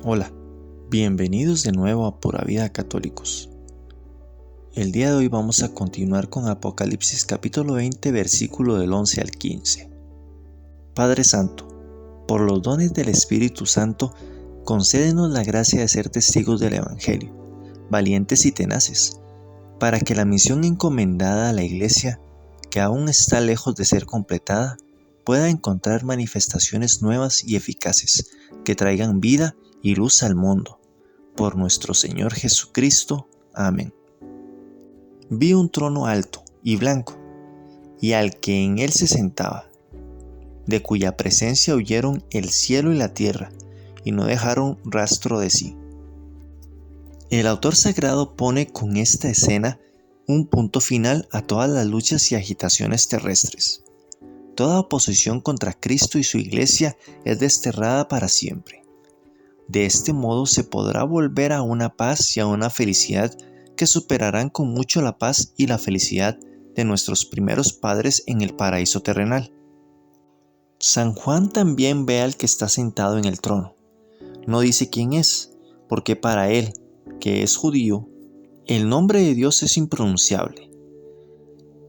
Hola, bienvenidos de nuevo a Pura Vida Católicos. El día de hoy vamos a continuar con Apocalipsis capítulo 20, versículo del 11 al 15. Padre Santo, por los dones del Espíritu Santo, concédenos la gracia de ser testigos del Evangelio, valientes y tenaces, para que la misión encomendada a la Iglesia, que aún está lejos de ser completada, pueda encontrar manifestaciones nuevas y eficaces, que traigan vida y luz al mundo. Por nuestro Señor Jesucristo. Amén. Vi un trono alto y blanco, y al que en él se sentaba, de cuya presencia huyeron el cielo y la tierra, y no dejaron rastro de sí. El autor sagrado pone con esta escena un punto final a todas las luchas y agitaciones terrestres. Toda oposición contra Cristo y su Iglesia es desterrada para siempre. De este modo se podrá volver a una paz y a una felicidad que superarán con mucho la paz y la felicidad de nuestros primeros padres en el paraíso terrenal. San Juan también ve al que está sentado en el trono. No dice quién es, porque para él, que es judío, el nombre de Dios es impronunciable.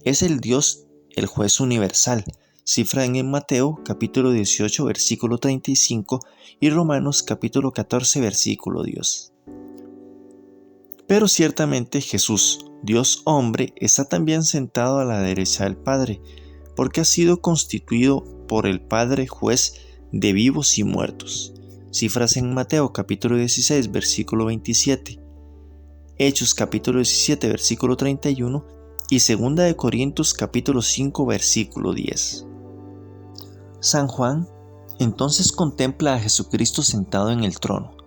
Es el Dios, el juez universal, cifra en Mateo capítulo 18 versículo 35 y Romanos capítulo 14 versículo 10. Pero ciertamente Jesús, Dios hombre, está también sentado a la derecha del Padre, porque ha sido constituido por el Padre juez de vivos y muertos. Cifras en Mateo capítulo 16 versículo 27, Hechos capítulo 17 versículo 31 y 2 de Corintios capítulo 5 versículo 10. San Juan entonces contempla a Jesucristo sentado en el trono,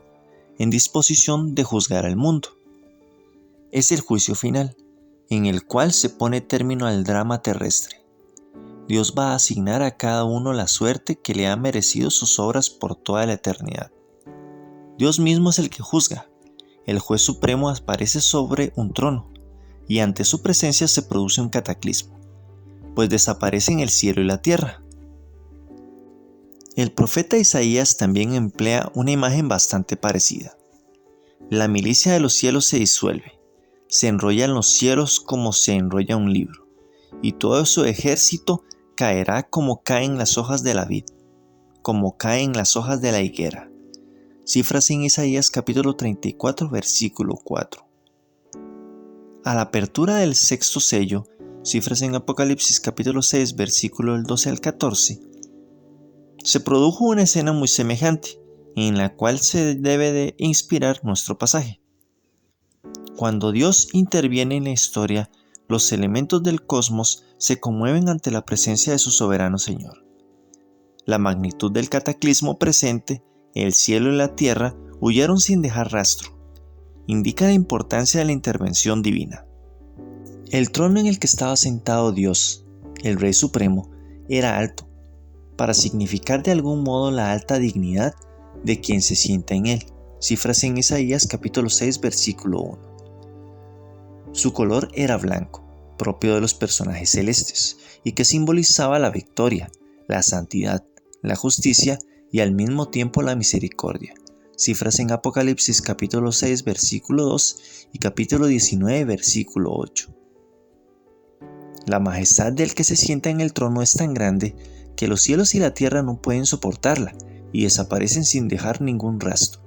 en disposición de juzgar al mundo. Es el juicio final, en el cual se pone término al drama terrestre. Dios va a asignar a cada uno la suerte que le ha merecido sus obras por toda la eternidad. Dios mismo es el que juzga. El juez supremo aparece sobre un trono, y ante su presencia se produce un cataclismo, pues desaparecen el cielo y la tierra. El profeta Isaías también emplea una imagen bastante parecida. La milicia de los cielos se disuelve, se enrollan los cielos como se enrolla un libro, y todo su ejército caerá como caen las hojas de la vid, como caen las hojas de la higuera. Cifras en Isaías capítulo 34 versículo 4. A la apertura del sexto sello, cifras en Apocalipsis capítulo 6 versículo del 12 al 14, se produjo una escena muy semejante, en la cual se debe de inspirar nuestro pasaje. Cuando Dios interviene en la historia, los elementos del cosmos se conmueven ante la presencia de su soberano Señor. La magnitud del cataclismo presente, el cielo y la tierra huyeron sin dejar rastro. Indica la importancia de la intervención divina. El trono en el que estaba sentado Dios, el Rey Supremo, era alto, para significar de algún modo la alta dignidad de quien se sienta en él. Cifras en Isaías capítulo 6 versículo 1. Su color era blanco, propio de los personajes celestes, y que simbolizaba la victoria, la santidad, la justicia y al mismo tiempo la misericordia. Cifras en Apocalipsis capítulo 6 versículo 2 y capítulo 19 versículo 8. La majestad del que se sienta en el trono es tan grande que los cielos y la tierra no pueden soportarla y desaparecen sin dejar ningún rastro.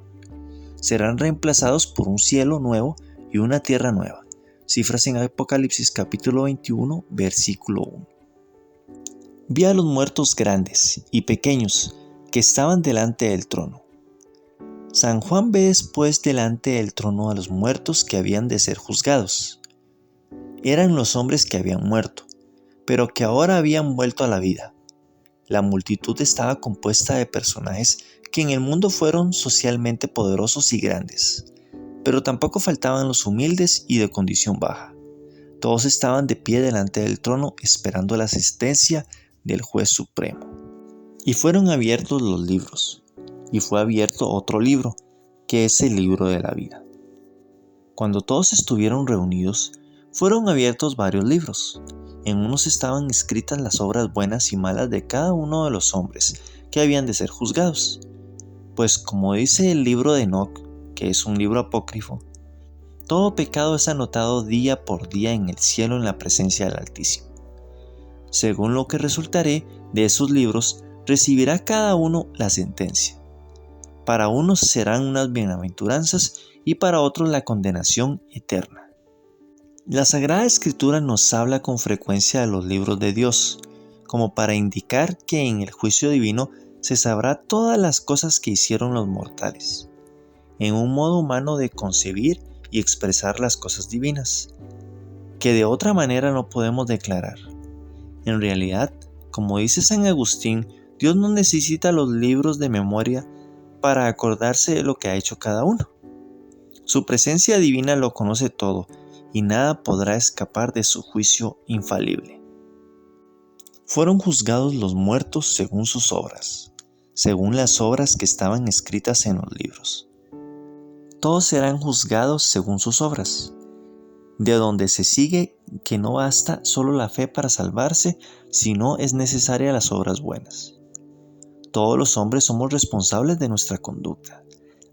Serán reemplazados por un cielo nuevo y una tierra nueva. Cifras en Apocalipsis capítulo 21 versículo 1. Vi a los muertos grandes y pequeños que estaban delante del trono. San Juan ve después delante del trono a los muertos que habían de ser juzgados. Eran los hombres que habían muerto, pero que ahora habían vuelto a la vida. La multitud estaba compuesta de personajes que en el mundo fueron socialmente poderosos y grandes, pero tampoco faltaban los humildes y de condición baja. Todos estaban de pie delante del trono esperando la asistencia del juez supremo. Y fueron abiertos los libros, y fue abierto otro libro, que es el libro de la vida. Cuando todos estuvieron reunidos, fueron abiertos varios libros. En unos estaban escritas las obras buenas y malas de cada uno de los hombres que habían de ser juzgados. Pues como dice el libro de Enoc, que es un libro apócrifo, todo pecado es anotado día por día en el cielo en la presencia del Altísimo. Según lo que resultaré de esos libros, recibirá cada uno la sentencia. Para unos serán unas bienaventuranzas y para otros la condenación eterna. La Sagrada Escritura nos habla con frecuencia de los libros de Dios, como para indicar que en el juicio divino se sabrá todas las cosas que hicieron los mortales, en un modo humano de concebir y expresar las cosas divinas, que de otra manera no podemos declarar. En realidad, como dice San Agustín, Dios no necesita los libros de memoria para acordarse de lo que ha hecho cada uno. Su presencia divina lo conoce todo y nada podrá escapar de su juicio infalible. Fueron juzgados los muertos según sus obras, según las obras que estaban escritas en los libros. Todos serán juzgados según sus obras, de donde se sigue que no basta solo la fe para salvarse, sino es necesaria las obras buenas. Todos los hombres somos responsables de nuestra conducta.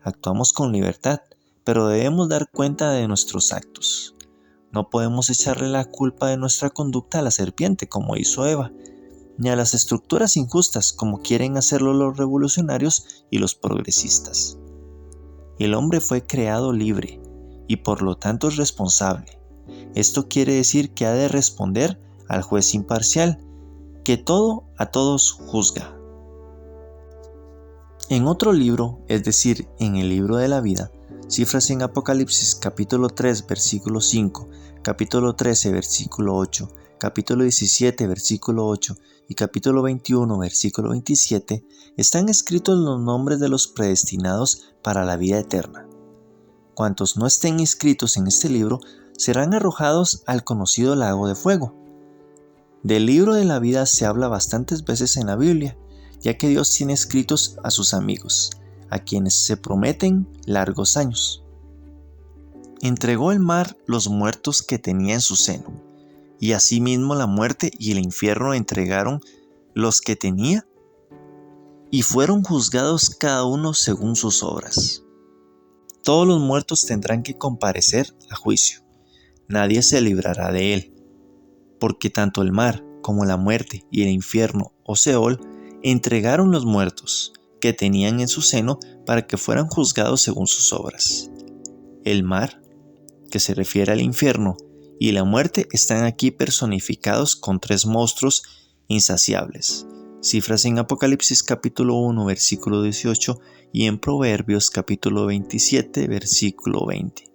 Actuamos con libertad, pero debemos dar cuenta de nuestros actos. No podemos echarle la culpa de nuestra conducta a la serpiente, como hizo Eva, ni a las estructuras injustas, como quieren hacerlo los revolucionarios y los progresistas. El hombre fue creado libre y por lo tanto es responsable. Esto quiere decir que ha de responder al juez imparcial, que todo a todos juzga. En otro libro, es decir, en el libro de la vida, cifras en Apocalipsis capítulo 3 versículo 5, capítulo 13 versículo 8, capítulo 17 versículo 8 y capítulo 21 versículo 27, están escritos los nombres de los predestinados para la vida eterna. Cuantos no estén inscritos en este libro serán arrojados al conocido lago de fuego. Del libro de la vida se habla bastantes veces en la Biblia, ya que Dios tiene escritos a sus amigos, a quienes se prometen largos años. Entregó el mar los muertos que tenía en su seno, y asimismo la muerte y el infierno entregaron los que tenía, y fueron juzgados cada uno según sus obras. Todos los muertos tendrán que comparecer a juicio. Nadie se librará de él, porque tanto el mar como la muerte y el infierno o Seol entregaron los muertos que tenían en su seno para que fueran juzgados según sus obras. El mar, que se refiere al infierno, y la muerte están aquí personificados con tres monstruos insaciables. Cifras en Apocalipsis capítulo 1 versículo 18 y en Proverbios capítulo 27 versículo 20.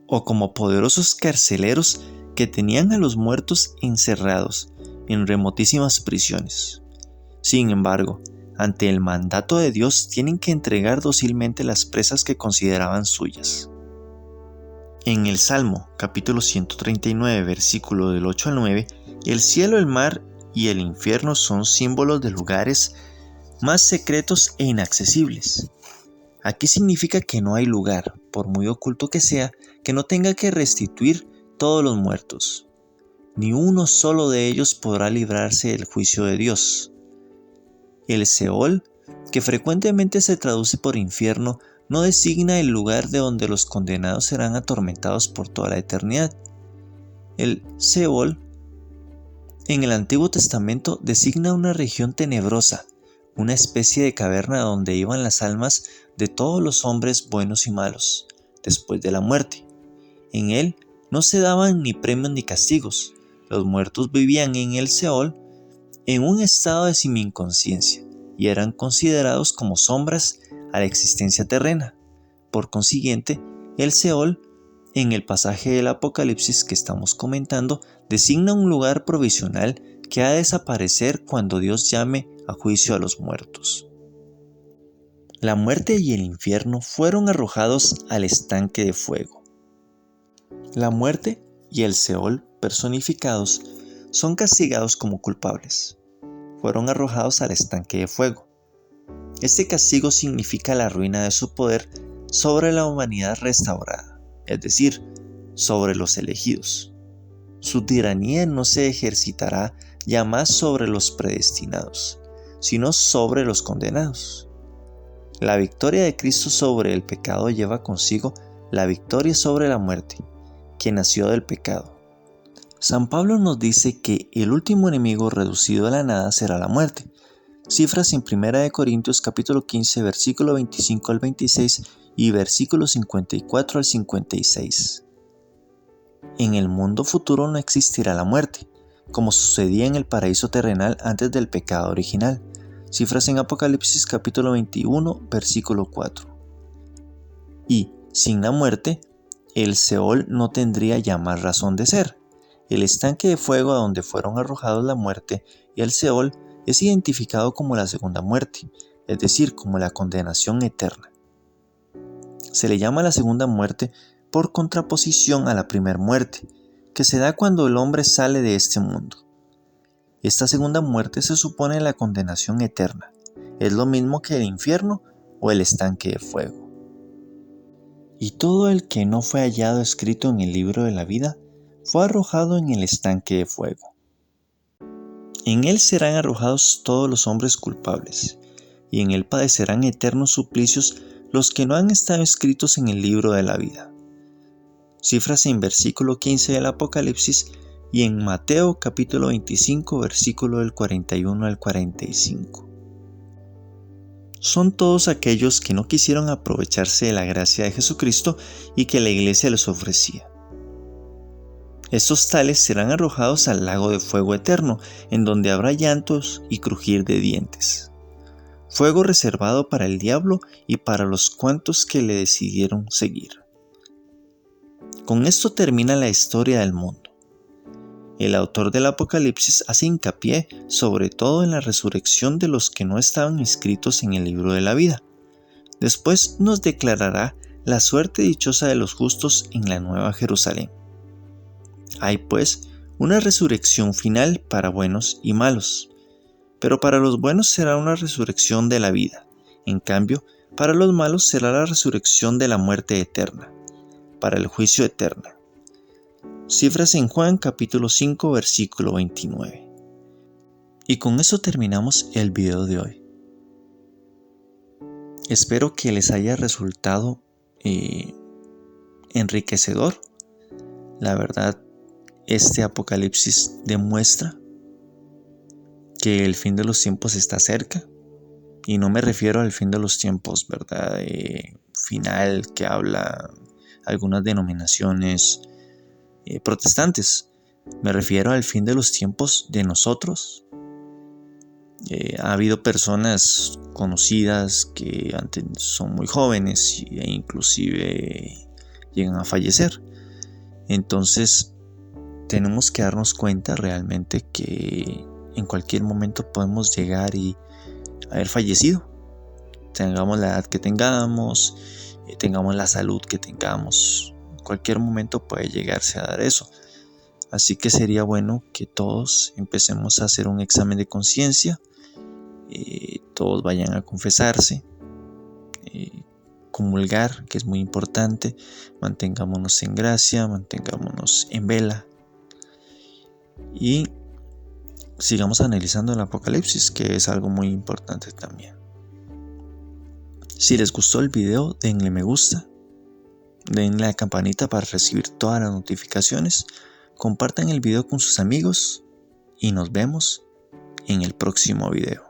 O como poderosos carceleros que tenían a los muertos encerrados en remotísimas prisiones. Sin embargo, ante el mandato de Dios tienen que entregar dócilmente las presas que consideraban suyas. En el Salmo capítulo 139 versículo del 8 al 9, el cielo, el mar y el infierno son símbolos de lugares más secretos e inaccesibles. Aquí significa que no hay lugar, por muy oculto que sea, que no tenga que restituir todos los muertos. Ni uno solo de ellos podrá librarse del juicio de Dios. El Seol, que frecuentemente se traduce por infierno, no designa el lugar de donde los condenados serán atormentados por toda la eternidad. El Seol, en el Antiguo Testamento, designa una región tenebrosa, una especie de caverna donde iban las almas de todos los hombres buenos y malos, después de la muerte. En él no se daban ni premios ni castigos. Los muertos vivían en el Seol en un estado de semi-inconsciencia y eran considerados como sombras a la existencia terrena. Por consiguiente, el Seol, en el pasaje del Apocalipsis que estamos comentando, designa un lugar provisional que ha de desaparecer cuando Dios llame a juicio a los muertos. La muerte y el infierno fueron arrojados al estanque de fuego. La muerte y el Seol personificados son castigados como culpables. Fueron arrojados al estanque de fuego. Este castigo significa la ruina de su poder sobre la humanidad restaurada, es decir, sobre los elegidos. Su tiranía no se ejercitará ya más sobre los predestinados, sino sobre los condenados. La victoria de Cristo sobre el pecado lleva consigo la victoria sobre la muerte, que nació del pecado. San Pablo nos dice que el último enemigo reducido a la nada será la muerte. Cifras en 1 Corintios capítulo 15, versículo 25 al 26 y versículo 54 al 56. En el mundo futuro no existirá la muerte, como sucedía en el paraíso terrenal antes del pecado original. Cifras en Apocalipsis capítulo 21, versículo 4. Y, sin la muerte, el Seol no tendría ya más razón de ser. El estanque de fuego a donde fueron arrojados la muerte y el Seol es identificado como la segunda muerte, es decir, como la condenación eterna. Se le llama la segunda muerte por contraposición a la primera muerte, que se da cuando el hombre sale de este mundo. Esta segunda muerte se supone la condenación eterna, es lo mismo que el infierno o el estanque de fuego. Y todo el que no fue hallado escrito en el libro de la vida fue arrojado en el estanque de fuego. En él serán arrojados todos los hombres culpables, y en él padecerán eternos suplicios los que no han estado escritos en el libro de la vida. Cifras en versículo 15 del Apocalipsis y en Mateo capítulo 25 versículo del 41 al 45. Son todos aquellos que no quisieron aprovecharse de la gracia de Jesucristo y que la iglesia les ofrecía. Estos tales serán arrojados al lago de fuego eterno, en donde habrá llantos y crujir de dientes. Fuego reservado para el diablo y para los cuantos que le decidieron seguir. Con esto termina la historia del mundo. El autor del Apocalipsis hace hincapié sobre todo en la resurrección de los que no estaban inscritos en el libro de la vida. Después nos declarará la suerte dichosa de los justos en la Nueva Jerusalén. Hay pues una resurrección final para buenos y malos, pero para los buenos será una resurrección de la vida, en cambio, para los malos será la resurrección de la muerte eterna, para el juicio eterno. Cifras en Juan capítulo 5 versículo 29. Y con eso terminamos el video de hoy. Espero que les haya resultado enriquecedor. La verdad, este Apocalipsis demuestra que el fin de los tiempos está cerca. Y no me refiero al fin de los tiempos, ¿verdad? Final que habla algunas denominaciones protestantes. Me refiero al fin de los tiempos de nosotros. Ha habido personas conocidas que antes son muy jóvenes e inclusive llegan a fallecer. Entonces tenemos que darnos cuenta realmente que en cualquier momento podemos llegar y haber fallecido. Tengamos la edad que tengamos, tengamos la salud que tengamos. En cualquier momento puede llegarse a dar eso. Así que sería bueno que todos empecemos a hacer un examen de conciencia. Todos vayan a confesarse, comulgar, que es muy importante. Mantengámonos en gracia, mantengámonos en vela y sigamos analizando el Apocalipsis, que es algo muy importante también. Si les gustó el video, denle me gusta, denle a la campanita para recibir todas las notificaciones, compartan el video con sus amigos y nos vemos en el próximo video.